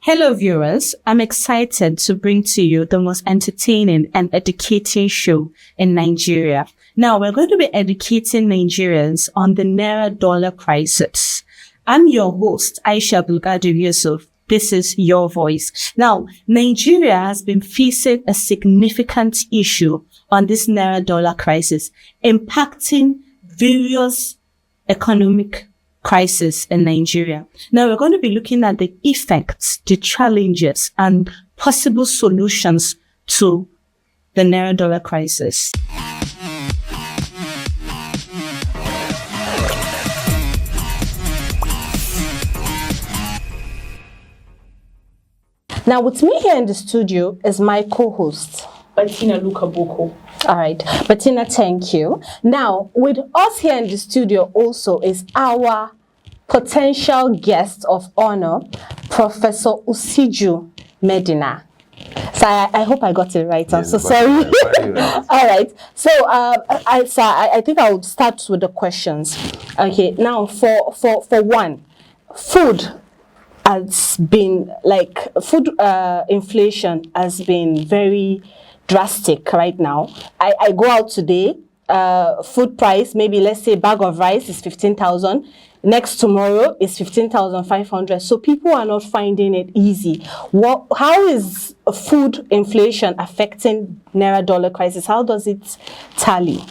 Hello viewers, I'm excited to bring to you the most entertaining and educating show in Nigeria. Now we're going to be educating Nigerians on the Naira-Dollar Crisis. I'm your host, Aisha Abdulkadir Yusuf. This is your voice. Now, Nigeria has been facing a significant issue on this Naira-Dollar crisis, impacting various economic crisis in Nigeria. Now we're going to be looking at the effects, the challenges, and possible solutions to the Naira-Dollar crisis. Now with me here in the studio is my co-host, Bettina Lukaboko. All right, Bettina, thank you. Now, with us here in the studio also is our potential guest of honor, Professor Ussiju Medaner. So I hope I got it right. I'm so sorry. All right. So I think I would start with the questions. Okay. Now, for one, food has been food inflation has been very drastic right now. I go out today, food price, maybe let's say bag of rice is 15,000. Next tomorrow is 15,500. So people are not finding it easy. How is food inflation affecting Naira-Dollar crisis? How does it tally?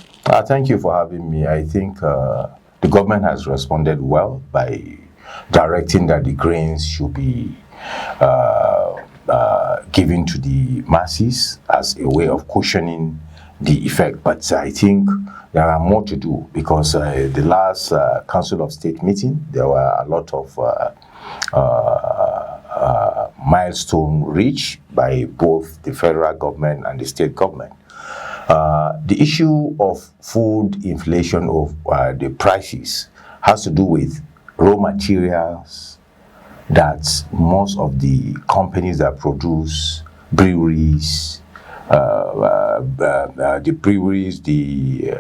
Thank you for having me. I think the government has responded well by directing that the grains should be given to the masses as a way of cushioning the effect. But I think there are more to do, because the last Council of State meeting, there were a lot of milestone reached by both the federal government and the state government. The issue of food inflation, of the prices, has to do with raw materials that most of the companies that produce breweries, the breweries, the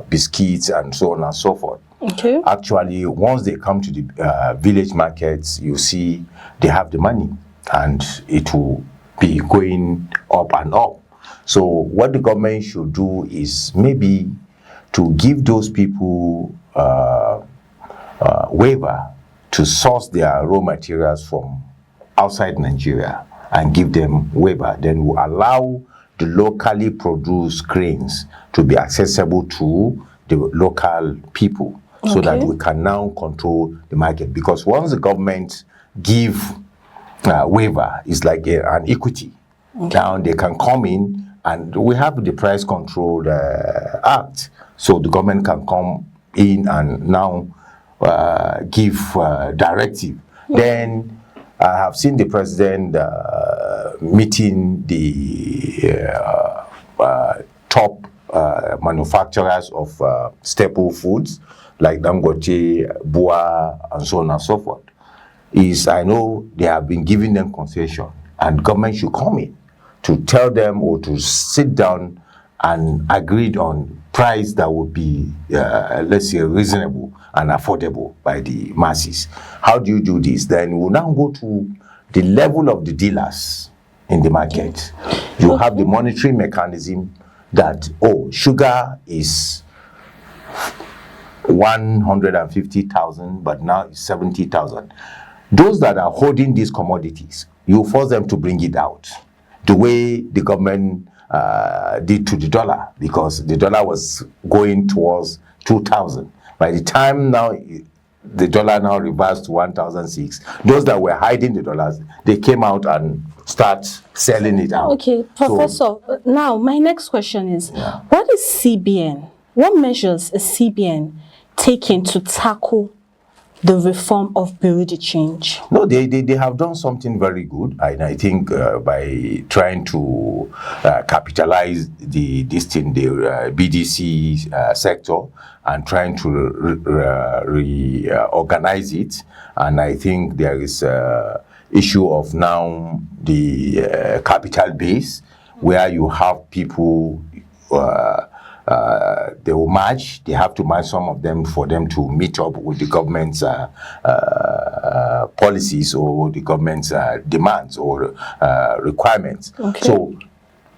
biscuits, and so on and so forth. Okay. Actually, once they come to the village markets, you see they have the money, and it will be going up and up. So what the government should do is maybe to give those people waiver to source their raw materials from outside Nigeria, and give them waiver, then will allow the locally produced grains to be accessible to the local people, so that we can now control the market. Because once the government give waiver, it's like an equity. Now they can come in, and we have the Price Control Act, so the government can come in and now give directive. Then I have seen the president meeting the top manufacturers of staple foods like Dangote, Bua, and so on and so forth. I know they have been giving them concession, and government should come in to tell them, or to sit down and agreed on price that would be, let's say, reasonable and affordable by the masses. How do you do this? Then we'll now go to the level of the dealers in the market. You have the monitoring mechanism that, sugar is 150,000, but now it's 70,000. Those that are holding these commodities, you force them to bring it out, the way the government did to the dollar, because the dollar was going towards 2,000. By the time now the dollar now reversed to 1,006, those that were hiding the dollars, they came out and start selling it out. Okay, Professor, so, now my next question is, what is CBN? What measures is CBN taking to tackle the reform of Bureau de Change? No, they have done something very good, and I think by trying to capitalize the BDC sector, and trying to reorganize it, and I think there is issue of now the capital base, where you have people. They will match. They have to match some of them for them to meet up with the government's policies or the government's demands or requirements. Okay. So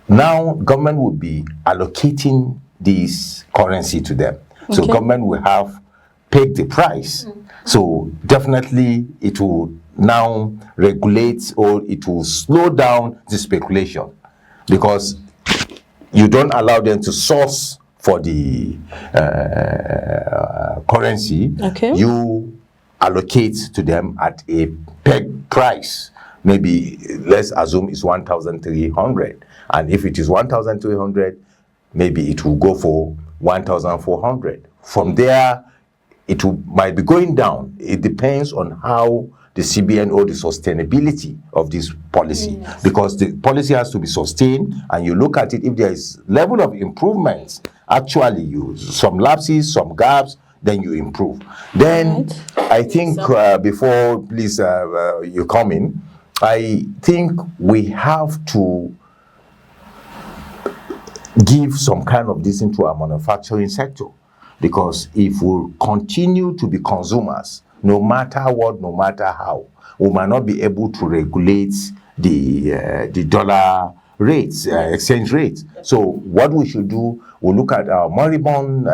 now government will be allocating this currency to them. So Okay. government will have pegged the price. So definitely it will now regulate, or it will slow down the speculation, because you don't allow them to source for the currency. Okay. You allocate to them at a pegged price. Maybe let's assume it's 1,300, and if it is 1,300, maybe it will go for 1,400. From there, it might be going down. It depends on how the CBN or the sustainability of this policy, because the policy has to be sustained, and you look at it, if there is level of improvements, actually you some lapses, some gaps, then you improve. Then I think before please you come in, I think we have to give some kind of this into our manufacturing sector, because if we continue to be consumers, no matter what, no matter how, we might not be able to regulate the dollar rates, exchange rates. So what we should do, we look at our moribund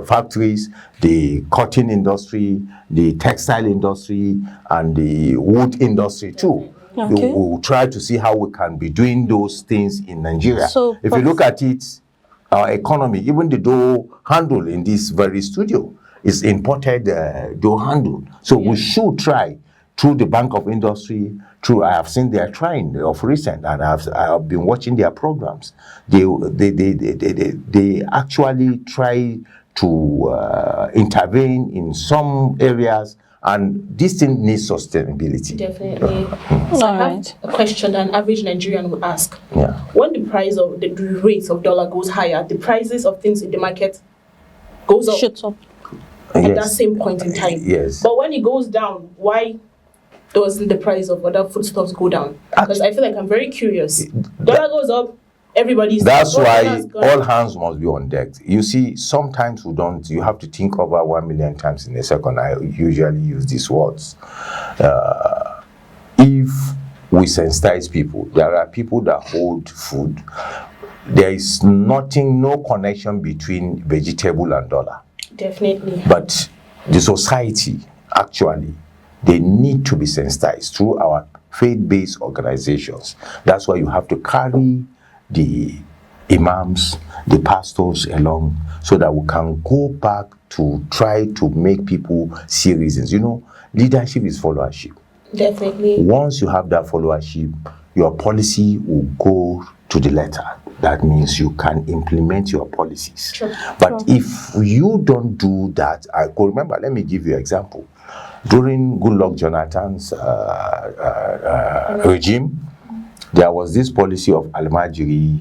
factories, the cotton industry, the textile industry, and the wood industry too. Okay. We will try to see how we can be doing those things in Nigeria. So, if you look at it, our economy, even the door handle in this very studio is imported door handle. So we should try through the Bank of Industry, through, I have seen they are trying of recent, and I have been watching their programs. They actually try to intervene in some areas, and this thing needs sustainability. Definitely. So I have a question that an average Nigerian would ask. Yeah. When the price of the rates of dollar goes higher, the prices of things in the market goes up Shut up. at that same point in time. Yes. But when it goes down, why doesn't the price of other foodstuffs go down? Because I feel like I'm very curious. Dollar goes up, everybody's... That's why gone all hands must be on deck. You see, sometimes we don't, you have to think over 1 million times in a second. I usually use these words. If we sensitize people, there are people that hold food. There is nothing, no connection between vegetable and dollar. Definitely. But the society, actually, they need to be sensitized through our faith-based organizations. That's why you have to carry the imams, the pastors along, so that we can go back to try to make people see reasons. You know, leadership is followership. Definitely. Once you have that followership, your policy will go to the letter. That means you can implement your policies. Sure. But if you don't do that, I could remember, let me give you an example. During Goodluck Jonathan's regime, there was this policy of Almajiri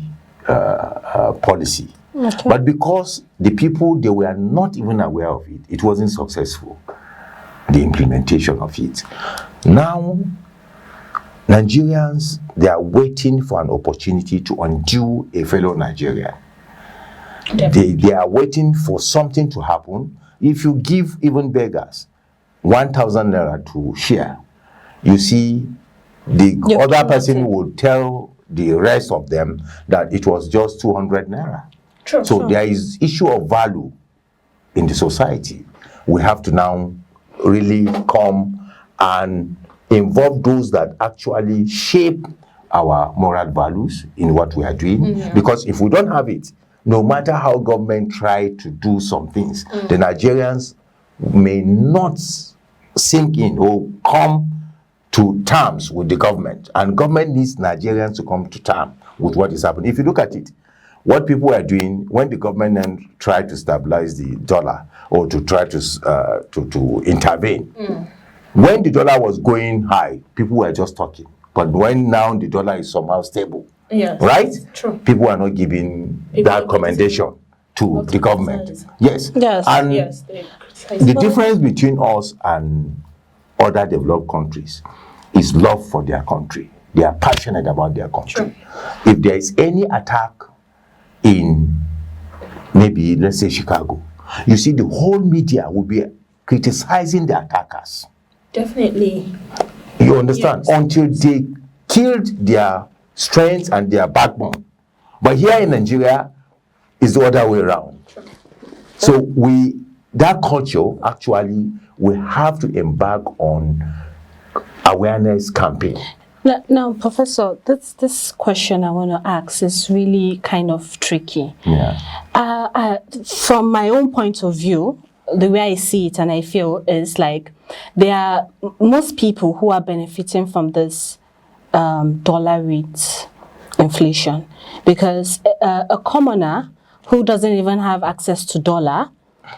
policy. Okay. But because the people, they were not even aware of it, it wasn't successful, the implementation of it. Now, Nigerians, they are waiting for an opportunity to undo a fellow Nigerian. They are waiting for something to happen. If you give even beggars 1,000 naira to share, you see, the other person will tell the rest of them that it was just 200 naira. True. So there is issue of value in the society. We have to now really come and involve those that actually shape our moral values in what we are doing. Because if we don't have it, no matter how government try to do some things, the Nigerians may not sink in or come to terms with the government. And government needs Nigerians to come to terms with what is happening. If you look at it, what people are doing when the government then try to stabilize the dollar or to try to intervene, when the dollar was going high, people were just talking. But when now the dollar is somehow stable, right? True. People are not giving that commendation to the government. Yes. Yes. And the difference between us and other developed countries is love for their country. They are passionate about their country. If there is any attack in maybe, let's say, Chicago, you see the whole media will be criticizing the attackers. Definitely. You understand? Yes. Until they killed their strength and their backbone. But here in Nigeria, it's the other way around. So that culture, actually, we have to embark on awareness campaign. Now, Professor, this question I want to ask is really kind of tricky. Yeah. From my own point of view, the way I see it and I feel is like there are most people who are benefiting from this dollar rate inflation, because a commoner who doesn't even have access to dollar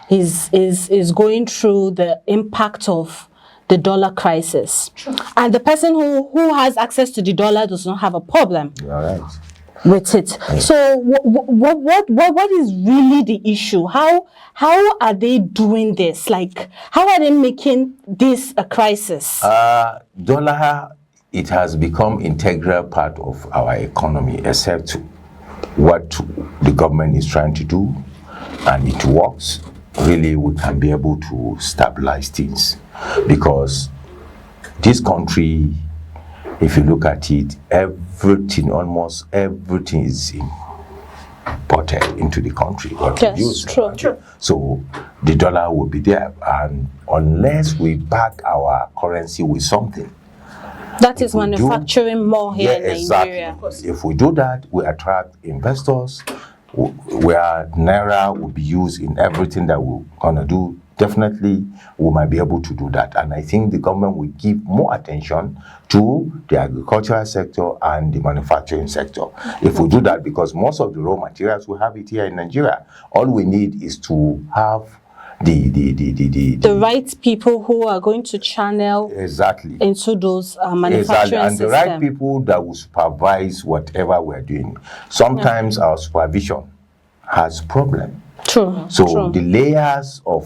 is going through the impact of the dollar crisis. Sure. And the person who has access to the dollar does not have a problem All right. with it. So what is really the issue? How are they doing this? Like, how are they making this a crisis? Dollar, it has become integral part of our economy, except what the government is trying to do, and it works. Really, we can be able to stabilize things, because this country, if you look at it, almost everything is imported into the country or produced. True. So the dollar will be there, and unless we back our currency with something, That is we do- manufacturing more here in Nigeria. exactly. If we do that, we attract investors, where Naira will be used in everything that we're going to do. Definitely, we might be able to do that. And I think the government will give more attention to the agricultural sector and the manufacturing sector. If we do that, because most of the raw materials, we have it here in Nigeria. All we need is to have The right people who are going to channel exactly into those exactly, manufacturing and the right systems. people that will supervise whatever we're doing. Sometimes our supervision has problem. True. So true. the layers of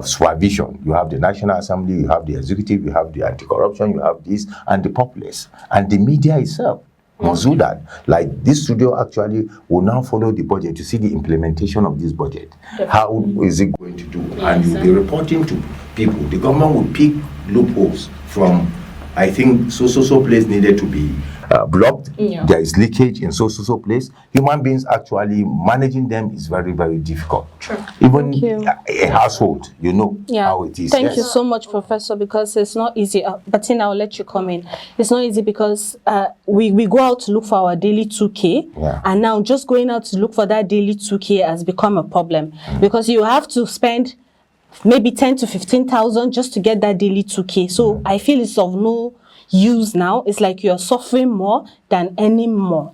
supervision, you have the National Assembly, you have the executive, you have the anti-corruption, you have this, and the populace, and the media itself must do that. Like this studio actually will now follow the budget to see the implementation of this budget. How is it going to do? And you'll be reporting to people. The government will pick loopholes from, I think, so place needed to be blocked. Yeah. There is leakage in so place. Human beings actually managing them is very, very difficult. Sure. Even Thank you. a household, you know how it is. Thank Yes. you so much, Professor, because it's not easy. Bettina, I'll let you come in. It's not easy because we go out to look for our daily 2K, Yeah. and now just going out to look for that daily 2K has become a problem because you have to spend maybe 10 to 15,000 just to get that daily 2K. So I feel it's of no use now. It's like you're suffering more than any more.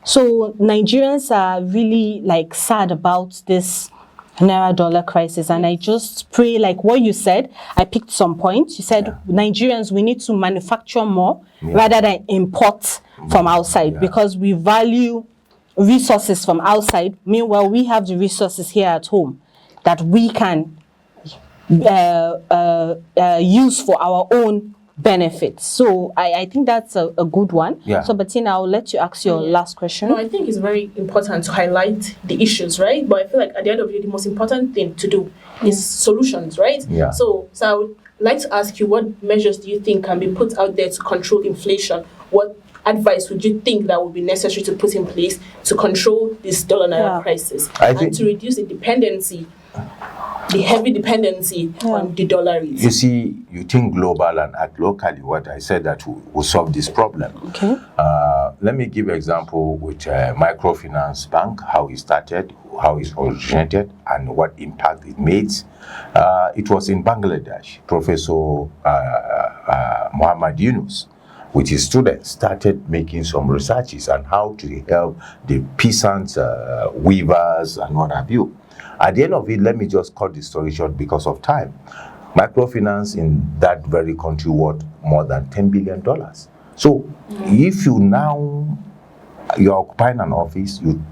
So Nigerians are really like sad about this Naira-Dollar crisis, and I just pray, like what you said, I picked some points. You said Nigerians, we need to manufacture more rather than import from outside because we value resources from outside. Meanwhile, we have the resources here at home that we can use for our own benefits. So I think that's a good one. Yeah. So Bettina, I'll let you ask your last question. No, I think it's very important to highlight the issues, right? But I feel like at the end of the day, the most important thing to do is solutions, right? Yeah. So I would like to ask you, what measures do you think can be put out there to control inflation? What advice would you think that would be necessary to put in place to control this dollar Naira crisis I think- and to reduce the heavy dependency on the dollar rate? You see, you think global and act locally. What I said that will solve this problem. Okay. Let me give an example with microfinance bank, how it started, how it originated, and what impact it made. It was in Bangladesh. Professor Muhammad Yunus, with his students, started making some researches on how to help the peasants, weavers, and what have you. At the end of it, let me just cut the story short because of time. Microfinance in that very country worth more than $10 billion. So if you're occupying an office, you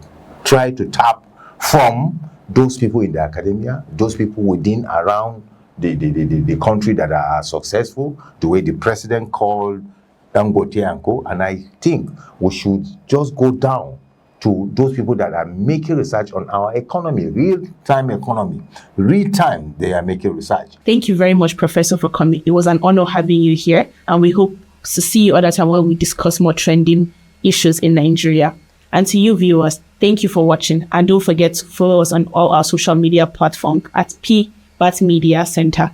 try to tap from those people in the academia, those people within, around the country that are successful, the way the president called Dangote and Co. And I think we should just go down to those people that are making research on our economy, real-time economy. Real-time, they are making research. Thank you very much, Professor, for coming. It was an honor having you here, and we hope to see you other time when we discuss more trending issues in Nigeria. And to you viewers, thank you for watching, and don't forget to follow us on all our social media platforms at PBAT Media Center.